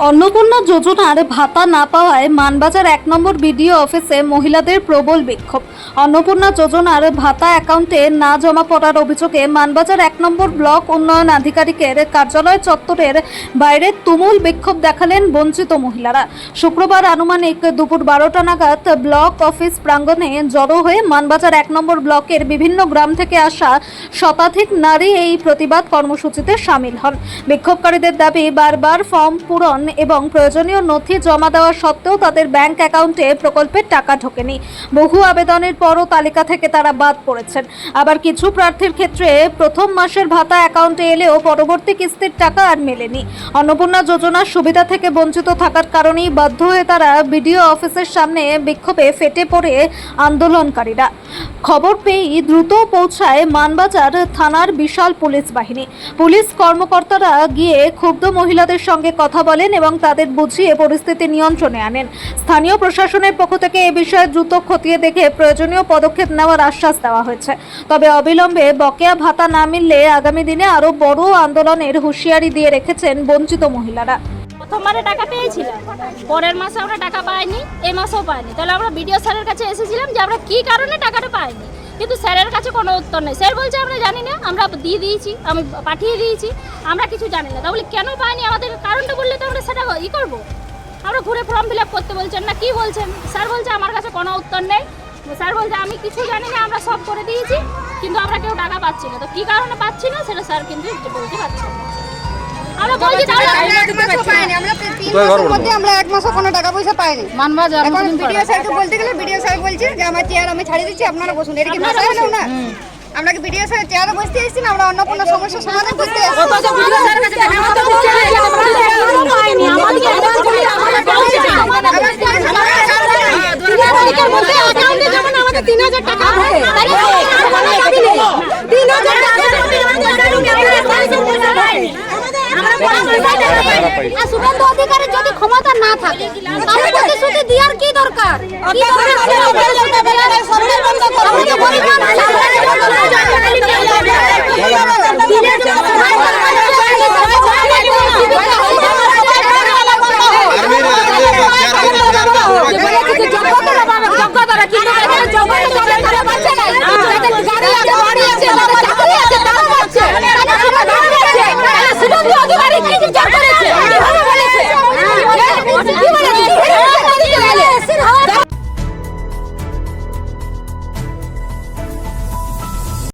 অন্নপূর্ণা যোজনার ভাতা না পাওয়ায় মানবাজার 1 নম্বর বিডিও অফিসে মহিলাদের প্রবল বিক্ষোভ। অন্নপূর্ণা যোজনার ভাতা অ্যাকাউন্টে না জমা পড়ার অভিযোগে মানবাজার 1 নম্বর ব্লক উন্নয়ন আধিকারিকের কার্যালয় চত্বরের বাইরে তুমুল বিক্ষোভ দেখালেন বঞ্চিত মহিলারা। শুক্রবার আনুমানিক দুপুর 12টা নাগাদ ব্লক অফিস প্রাঙ্গণে জড়ো হয়ে মানবাজার 1 নম্বর ব্লকের বিভিন্ন গ্রাম থেকে আসা শতাধিক নারী এই প্রতিবাদ কর্মসূচিতে সামিল হন। বিক্ষোভকারীদের দাবি, বারবার ফর্ম পূরণ এবং প্রয়োজনীয় নথি জমা দেওয়া সত্ত্বেও তাদের ব্যাংক অ্যাকাউন্টে প্রকল্পের টাকা ঢোকেনি। বহু আবেদনের পরও তালিকা থেকে তারা বাদ পড়েছেন। আবার কিছু প্রার্থীর ক্ষেত্রে প্রথম মাসের ভাতা অ্যাকাউন্টে এলেও পরবর্তী কিস্তির টাকা আর মেলেনি। অন্নপূর্ণা যোজনার সুবিধা থেকে বঞ্চিত থাকার কারণেই বাধ্য হয়ে তারা বিডিও অফিসের সামনে বিক্ষোভে ফেটে পড়ে আন্দোলনকারীরা। খবর পেয়েই দ্রুত পৌঁছায় মানবাজার থানার বিশাল পুলিশ বাহিনী। পুলিশ কর্মকর্তারা গিয়ে ক্ষুব্ধ মহিলাদের সঙ্গে কথা বলেন এবং তাদের বুঝিয়ে পরিস্থিতি নিয়ন্ত্রণে আনেন। স্থানীয় প্রশাসনের পক্ষ থেকে এ বিষয়ে দ্রুত খতিয়ে দেখে প্রয়োজনীয় পদক্ষেপ নেওয়ার আশ্বাস দেওয়া হয়েছে। তবে অবিলম্বে বকেয়া ভাতা না মিললে আগামী দিনে আরও বড় আন্দোলনের হুঁশিয়ারি দিয়ে রেখেছেন বঞ্চিত মহিলারা। প্রথমবারে টাকা পেয়েছিলাম, পরের মাসে আমরা টাকা পাইনি, এই মাসেও পাইনি। তাহলে আমরা বিডিও স্যারের কাছে এসেছিলাম যে আমরা কী কারণে টাকাটা পাইনি, কিন্তু স্যারের কাছে কোনো উত্তর নেই। স্যার বলছে আমরা জানি না, আমরা দিয়ে দিয়েছি, আমি পাঠিয়ে দিয়েছি, আমরা কিছু জানি না। তাহলে কেন পাইনি আমাদের কারণটা বললে তো আমরা সেটা করবো। আমরা ঘুরে ফর্ম ফিল আপ করতে বলছেন না, কি বলছেন? স্যার বলছে আমার কাছে কোনো উত্তর নেই। স্যার বলছে আমি কিছু জানি না, আমরা সব করে দিয়েছি, কিন্তু আমরা কেউ টাকা পাচ্ছি না। তো কী কারণে পাচ্ছি না সেটা স্যার কিন্তু বলতে পারছে না। আমরা বলছি তাহলে আমরা 1 মাসও পাইনি, আমরা 3 মাসের মধ্যে আমরা 1 মাসও কোনো টাকা পয়সা পাইনি। মানবাজার এখন ভিডিও স্যারকে বলতে গেলে ভিডিও স্যার বলছে যে আমার চেয়ার আমি ছাড়িয়ে দিচ্ছি, আপনারা বসুন। এটা কি ভাষা হলো না? আমরা কি ভিডিও স্যার চেয়ারে বসতে এসেছি না, আমরা অন্য কোনো সমস্যার সমাধান করতে এসেছি। ভিডিও স্যারের কাছে টাকা তো পাইনি, আমাদের মধ্যে অ্যাকাউন্টে যেমন আমাদের 3000 টাকা আছে, তাহলে 3000 টাকা শুভেন্দু অধিকারীর যদি ক্ষমতা না থাকে তাহলে প্রতিশ্রুতি দেওয়ার কি দরকার?